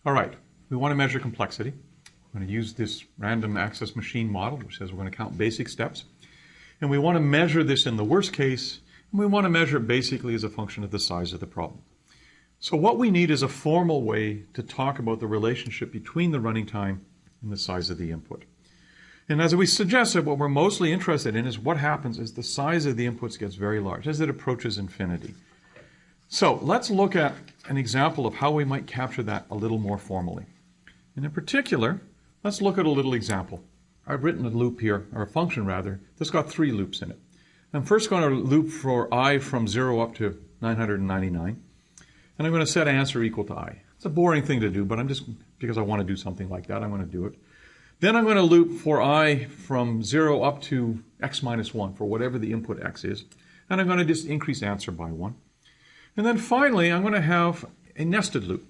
All right, we want to measure complexity. We're going to use this random access machine model, which says we're going to count basic steps. And we want to measure this in the worst case, and we want to measure it basically as a function of the size of the problem. So what we need is a formal way to talk about the relationship between the running time and the size of the input. And as we suggested, what we're mostly interested in is what happens as the size of the inputs gets very large, as it approaches infinity. So let's look at an example of how we might capture that a little more formally. And in particular, let's look at a little example. I've written a loop here, or a function rather, that's got 3 loops in it. I'm first going to loop for I from 0 up to 999. And I'm going to set answer equal to I. It's a boring thing to do, but because I want to do something like that, I'm going to do it. Then I'm going to loop for I from 0 up to x minus 1 for whatever the input x is. And I'm going to just increase answer by 1. And then finally, I'm going to have a nested loop.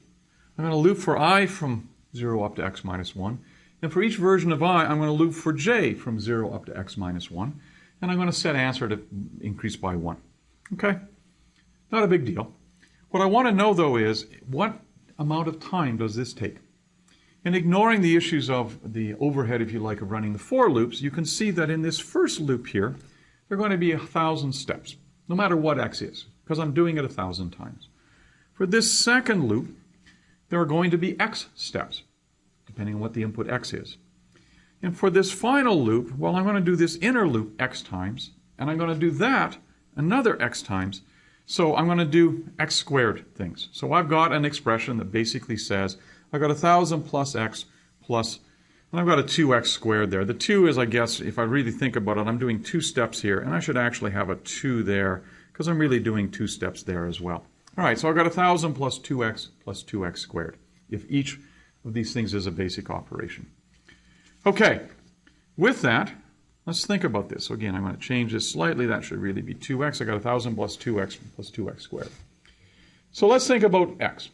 I'm going to loop for I from 0 up to x minus 1. And for each version of I, I'm going to loop for j from 0 up to x minus 1. And I'm going to set answer to increase by 1. Okay? Not a big deal. What I want to know, though, is what amount of time does this take? And ignoring the issues of the overhead, if you like, of running the for loops, you can see that in this first loop here, there are going to be 1,000 steps, no matter what x is, because I'm doing it 1,000 times. For this second loop, there are going to be x steps, depending on what the input x is. And for this final loop, well, I'm going to do this inner loop x times, and I'm going to do that another x times. So I'm going to do x squared things. So I've got an expression that basically says I've got 1,000 plus x plus, and I've got a 2x squared there. The 2 is, I guess, if I really think about it, I'm doing 2 steps here, and I should actually have a 2 there because I'm really doing 2 steps there as well. All right, so I've got 1,000 plus 2x squared, if each of these things is a basic operation. Okay, with that, let's think about this. So again, I'm going to change this slightly. That should really be 2x. I got 1,000 plus 2x squared. So let's think about x.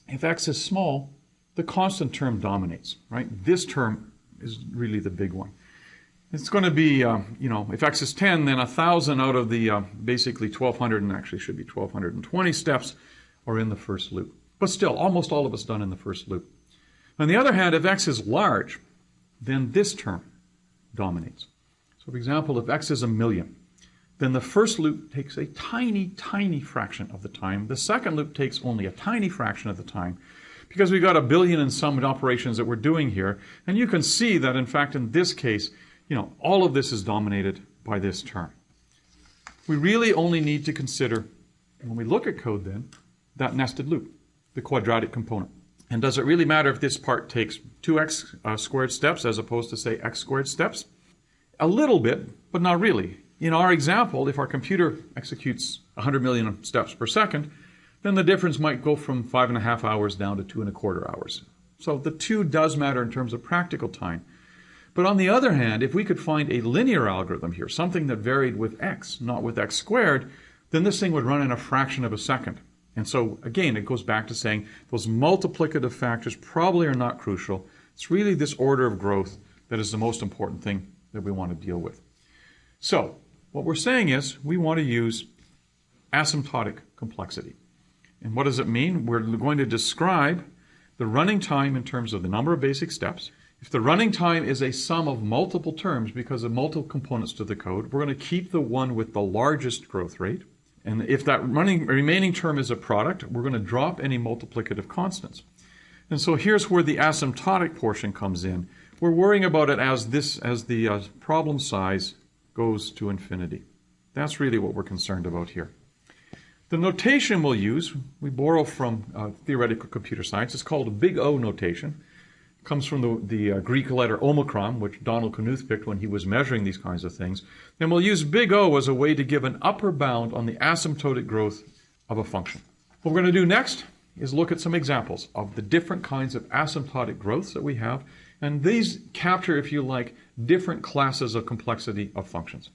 If x is small, the constant term dominates, right? This term is really the big one. It's going to be, if x is 10, then 1,000 out of the basically 1,200, and actually should be 1,220 steps, are in the first loop. But still, almost all of it's done in the first loop. On the other hand, if x is large, then this term dominates. So for example, if x is 1,000,000, then the first loop takes a tiny, tiny fraction of the time. The second loop takes only a tiny fraction of the time because we've got 1 billion and some operations that we're doing here. And you can see that, in fact, in this case, all of this is dominated by this term. We really only need to consider, when we look at code then, that nested loop, the quadratic component. And does it really matter if this part takes 2x squared steps as opposed to, say, x squared steps? A little bit, but not really. In our example, if our computer executes 100 million steps per second, then the difference might go from 5.5 hours down to 2.25 hours. So the 2 does matter in terms of practical time. But on the other hand, if we could find a linear algorithm here, something that varied with x, not with x squared, then this thing would run in a fraction of a second. And so, again, it goes back to saying those multiplicative factors probably are not crucial. It's really this order of growth that is the most important thing that we want to deal with. So, what we're saying is we want to use asymptotic complexity. And what does it mean? We're going to describe the running time in terms of the number of basic steps. If the running time is a sum of multiple terms because of multiple components to the code, we're going to keep the one with the largest growth rate. And if that remaining term is a product, we're going to drop any multiplicative constants. And so here's where the asymptotic portion comes in. We're worrying about it as the problem size goes to infinity. That's really what we're concerned about here. The notation we'll use, we borrow from theoretical computer science. It's called a big O notation. It comes from the Greek letter omicron, which Donald Knuth picked when he was measuring these kinds of things. And we'll use big O as a way to give an upper bound on the asymptotic growth of a function. What we're going to do next is look at some examples of the different kinds of asymptotic growths that we have. And these capture, if you like, different classes of complexity of functions.